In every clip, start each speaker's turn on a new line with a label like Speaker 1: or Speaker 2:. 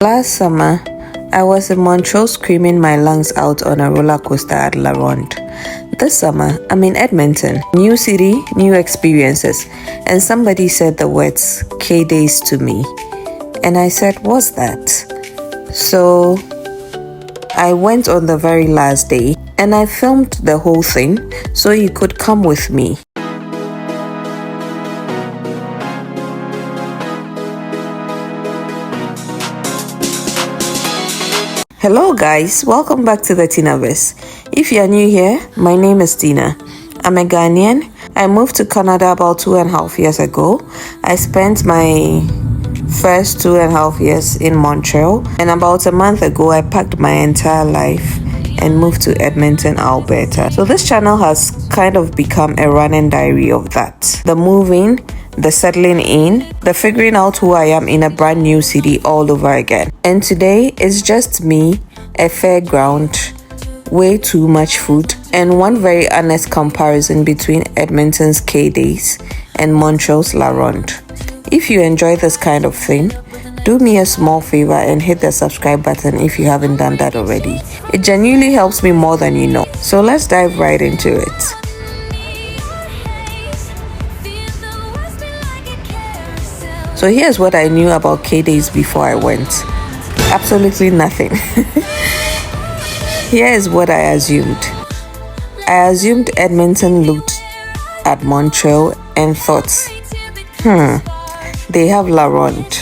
Speaker 1: Last summer, I was in Montreal screaming my lungs out on a roller coaster at Ronde. This summer, I'm in Edmonton. New city, new experiences. And somebody said the words K-Days to me. And I said, what's that? So I went on the very last day and I filmed the whole thing so you could come with me. Hello guys, welcome back to the Tynaverse. If you are new here, my name is Tina. I'm a Ghanaian. I moved to Canada about 2.5 years ago. I spent my first 2.5 years in Montreal, and about a month ago I packed my entire life and moved to Edmonton, Alberta. So this channel has kind of become a running diary of that. The moving, the settling in, the figuring out who I am in a brand new city all over again. And today it's just me, a fairground, way too much food, and one very honest comparison between Edmonton's K-Days and Montreal's Ronde. If you enjoy this kind of thing, do me a small favor and hit the subscribe button if you haven't done that already. It genuinely helps me more than you know. So let's dive right into it. So here's what I knew about K-Days before I went. Absolutely nothing. Here is what I assumed. I assumed Edmonton looked at Montreal and thought, they have Ronde.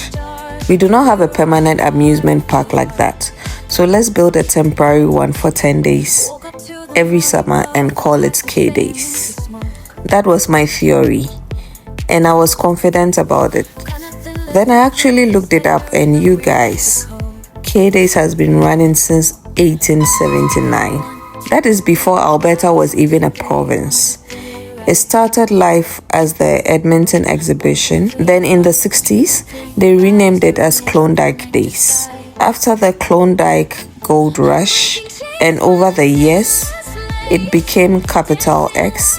Speaker 1: We do not have a permanent amusement park like that. So let's build a temporary one for 10 days every summer and call it K-Days. That was my theory, and I was confident about it. Then I actually looked it up, and you guys, K-Days has been running since 1879. That is before Alberta was even a province. It started life as the Edmonton exhibition. Then in the 60s, they renamed it as Klondike Days. After the Klondike gold rush, and over the years, it became Capital X,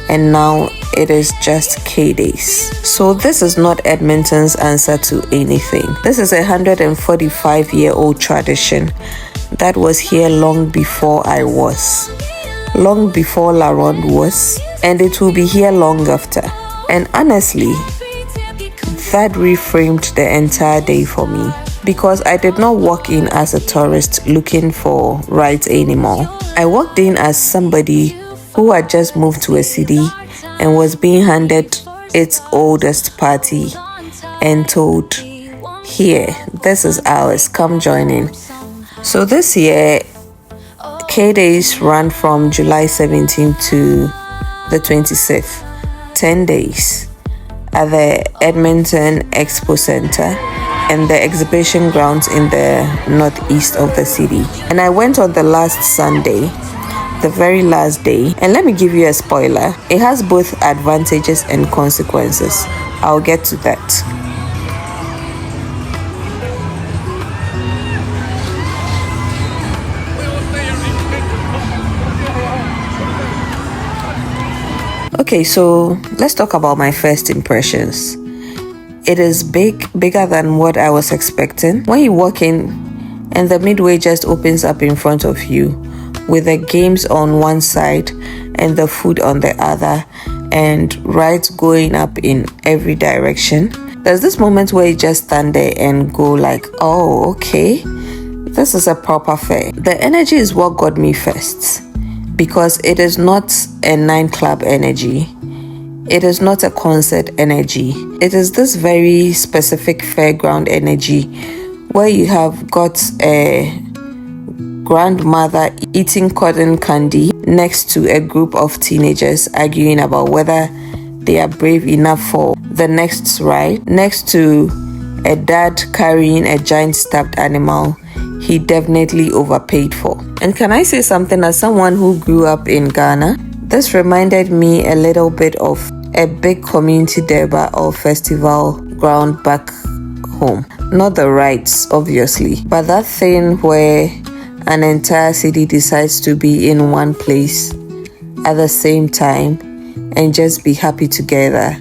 Speaker 1: and now it is just K-Days. So this is not Edmonton's answer to anything. This is a 145-year-old tradition that was here long before I was, long before Ronde was, and it will be here long after. And honestly, that reframed the entire day for me, because I did not walk in as a tourist looking for rides anymore. I walked in as somebody who had just moved to a city and was being handed its oldest party and told, here, this is ours, come join in. So this year, K-Days ran from July 17th to the 26th, 10 days at the Edmonton Expo Center and the exhibition grounds in the northeast of the city. And I went on the last Sunday, the very last day, and let me give you a spoiler. It has both advantages and consequences. I'll get to that. Okay, so let's talk about my first impressions. It is bigger than what I was expecting. When you walk in and the midway just opens up in front of you, with the games on one side and the food on the other, and rides going up in every direction. There's this moment where you just stand there and go like, oh, okay, this is a proper fair. The energy is what got me first, because it is not a nightclub energy. It is not a concert energy. It is this very specific fairground energy where you have got a grandmother eating cotton candy next to a group of teenagers arguing about whether they are brave enough for the next ride, next to a dad carrying a giant stuffed animal he definitely overpaid for. And can I say something, as someone who grew up in Ghana, this reminded me a little bit of a big community derby or festival ground back home. Not the rides, obviously, but that thing where an entire city decides to be in one place at the same time and just be happy together.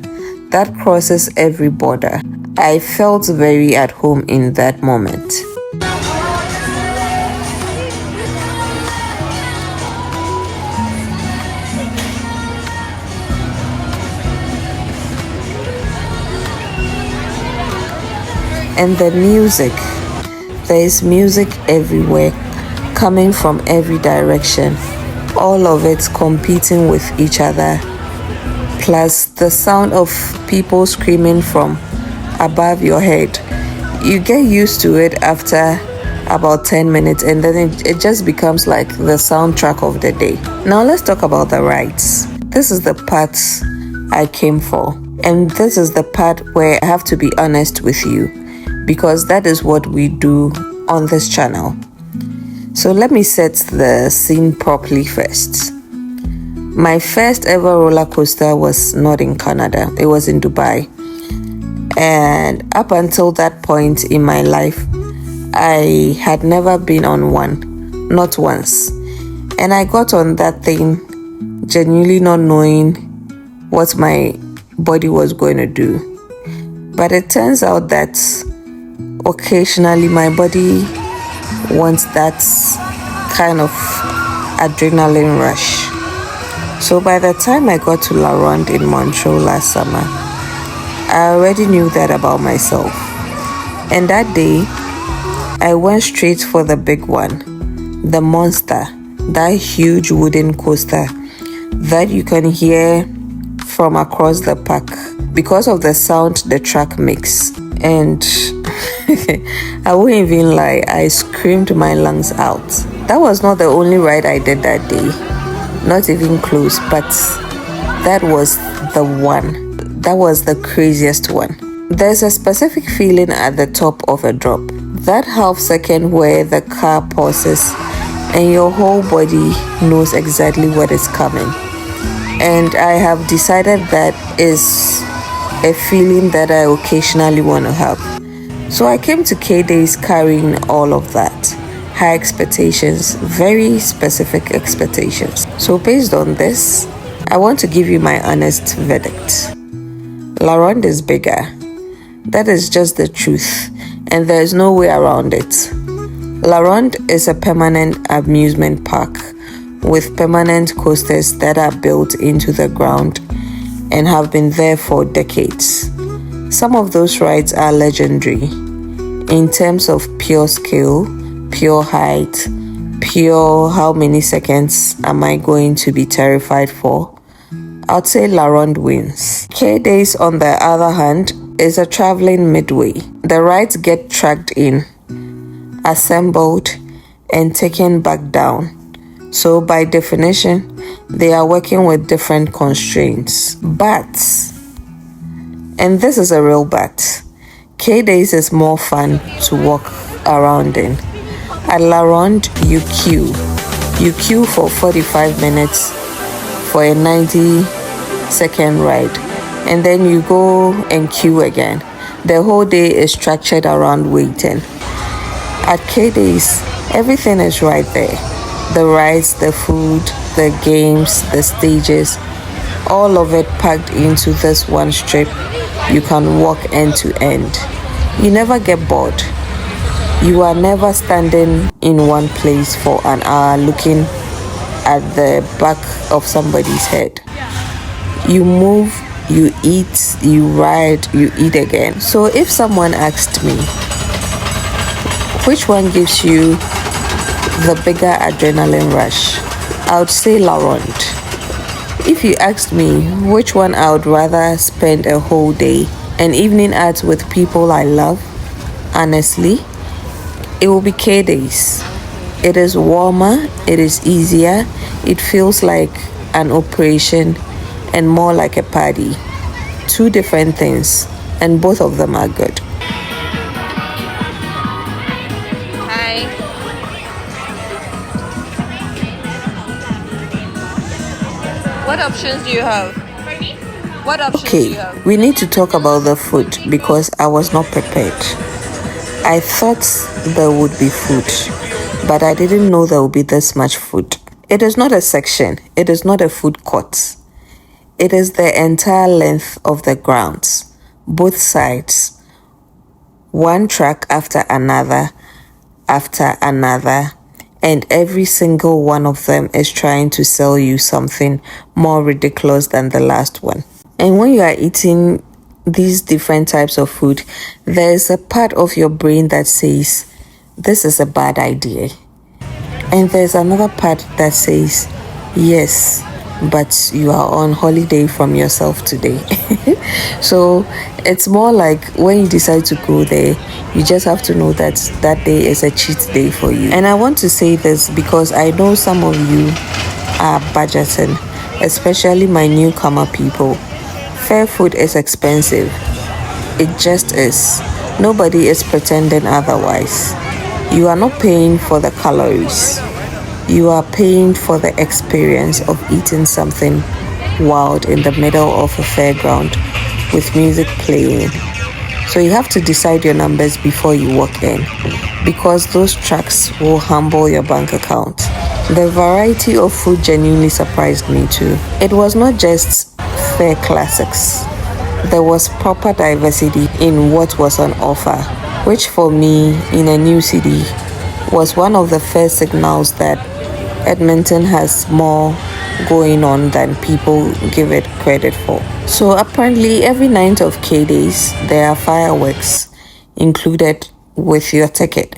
Speaker 1: That crosses every border. I felt very at home in that moment. And the music, there is music everywhere, coming from every direction, all of it competing with each other, plus the sound of people screaming from above your head. You get used to it after about 10 minutes, and then it just becomes like the soundtrack of the day. Now let's talk about the rides. This is the part I came for, and this is the part where I have to be honest with you, because that is what we do on this channel. So let me set the scene properly first. My first ever roller coaster was not in Canada, it was in Dubai. And up until that point in my life, I had never been on one, not once. And I got on that thing genuinely not knowing what my body was going to do. But it turns out that occasionally my body wants that kind of adrenaline rush. So by the time I got to Ronde in Montreal last summer, I already knew that about myself. And that day, I went straight for the big one, the monster, that huge wooden coaster that you can hear from across the park because of the sound the track makes. And I won't even lie, I screamed my lungs out. That was not the only ride I did that day, not even close, but that was the one. That was the craziest one. There's a specific feeling at the top of a drop. That half second where the car pauses and your whole body knows exactly what is coming. And I have decided that is a feeling that I occasionally want to have. So I came to K-Days carrying all of that. High expectations, very specific expectations. So based on this, I want to give you my honest verdict. Ronde is bigger. That is just the truth, and there is no way around it. Ronde is a permanent amusement park with permanent coasters that are built into the ground and have been there for decades. Some of those rides are legendary in terms of pure skill, pure height, pure how many seconds am I going to be terrified for. I'd say Ronde wins. K-Days, on the other hand, is a traveling midway. The rides get tracked in, assembled, and taken back down. So by definition, they are working with different constraints. But, and this is a real but, K-Days is more fun to walk around in. At Ronde, you queue. You queue for 45 minutes for a 90-second ride, and then you go and queue again. The whole day is structured around waiting. At K-Days, everything is right there. The rides, the food, the games, the stages, all of it packed into this one strip. You can walk end to end. You never get bored. You are never standing in one place for an hour looking at the back of somebody's head. You move, you eat, you ride, you eat again. So if someone asked me, which one gives you the bigger adrenaline rush, I would say Ronde. If you asked me which one I would rather spend a whole day, an evening at with people I love, honestly, it will be K-Days. It is warmer, it is easier, it feels like an operation and more like a party. Two different things, and both of them are good.
Speaker 2: Hi. What options do you have? What options do you have?
Speaker 1: Okay, we need to talk about the food because I was not prepared. I thought there would be food, but I didn't know there would be this much food. It is not a section, it is not a food court. It is the entire length of the grounds, both sides. One track after another, and every single one of them is trying to sell you something more ridiculous than the last one. And when you are eating these different types of food, there's a part of your brain that says, this is a bad idea. And there's another part that says, yes, but you are on holiday from yourself today. So it's more like when you decide to go there, you just have to know that that day is a cheat day for you. And I want to say this because I know some of you are budgeting, especially my newcomer people. Fair food is expensive. It just is. Nobody is pretending otherwise. You are not paying for the calories. You are paying for the experience of eating something wild in the middle of a fairground with music playing. So you have to decide your numbers before you walk in, because those trucks will humble your bank account. The variety of food genuinely surprised me too. It was not just fair classics. There was proper diversity in what was on offer, which for me, in a new city, was one of the first signals that Edmonton has more going on than people give it credit for. So apparently every night of K-Days, there are fireworks included with your ticket.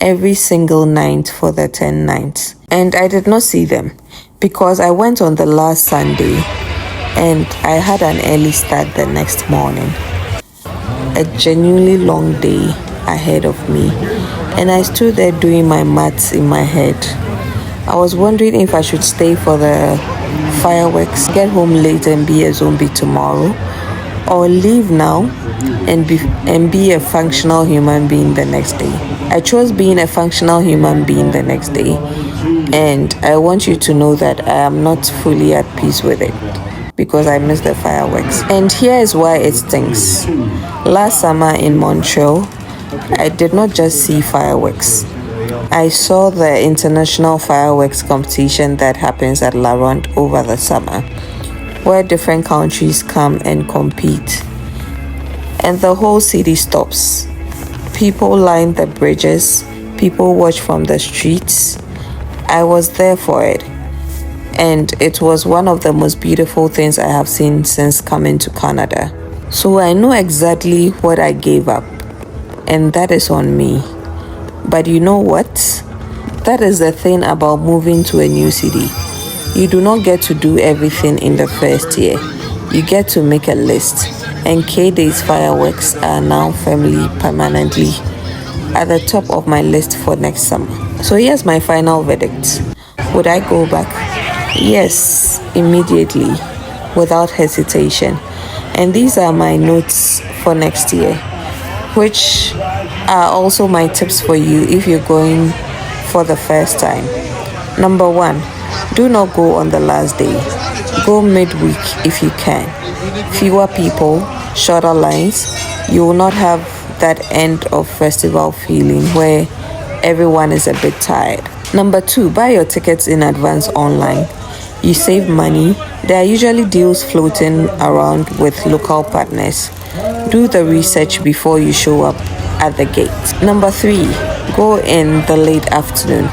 Speaker 1: Every single night for the 10 nights. And I did not see them because I went on the last Sunday and I had an early start the next morning. A genuinely long day ahead of me, and I stood there doing my maths in my head. I was wondering if I should stay for the fireworks, get home late and be a zombie tomorrow, or leave now and be a functional human being the next day. I chose being a functional human being the next day, and I want you to know that I am not fully at peace with it because I missed the fireworks. And here is why it stinks. Last summer in Montreal, I did not just see fireworks. I saw the international fireworks competition that happens at Ronde over the summer, where different countries come and compete. And the whole city stops. People line the bridges, people watch from the streets. I was there for it. And it was one of the most beautiful things I have seen since coming to Canada. So I know exactly what I gave up, and that is on me. But you know what? That is the thing about moving to a new city. You do not get to do everything in the first year. You get to make a list, and K-Days fireworks are now firmly, permanently at the top of my list for next summer. So here's my final verdict. Would I go back? Yes, immediately, without hesitation. And these are my notes for next year, which are also my tips for you if you're going for the first time. Number 1, do not go on the last day. Go midweek if you can. Fewer people, shorter lines. You will not have that end of festival feeling where everyone is a bit tired. Number 2, buy your tickets in advance online. You save money. There are usually deals floating around with local partners. Do the research before you show up at the gate. Number 3, go in the late afternoon,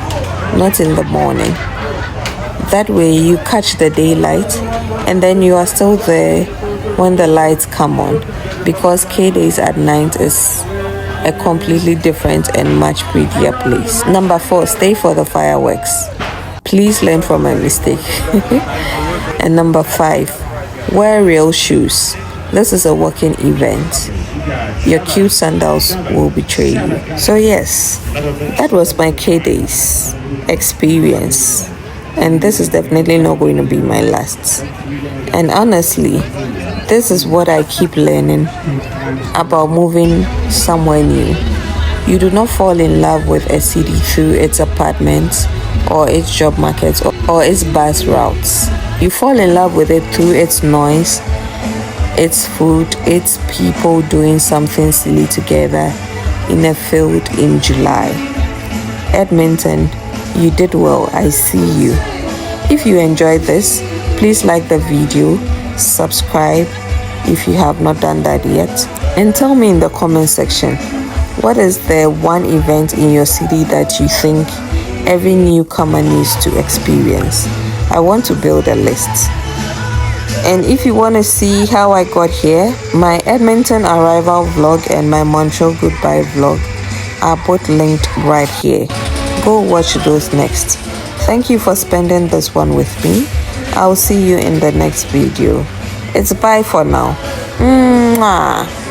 Speaker 1: not in the morning. That way you catch the daylight and then you are still there when the lights come on, because K-Days at night is a completely different and much prettier place. Number 4, stay for the fireworks. Please learn from my mistake. And number 5, wear real shoes. This is a working event. Your cute sandals will betray you. So yes, that was my K-Days experience. And this is definitely not going to be my last. And honestly, this is what I keep learning about moving somewhere new. You do not fall in love with a city through its apartments or its job markets or its bus routes. You fall in love with it through its noise, its food, its people doing something silly together in a field in July. Edmonton, you did well. I see you. If you enjoyed this, please like the video, subscribe if you have not done that yet, and tell me in the comment section, what is the one event in your city that you think every newcomer needs to experience? I want to build a list. And if you want to see how I got here, my Edmonton arrival vlog and my Montreal goodbye vlog are both linked right here. Go watch those next. Thank you for spending this one with me. I'll see you in the next video. It's bye for now. Mwah.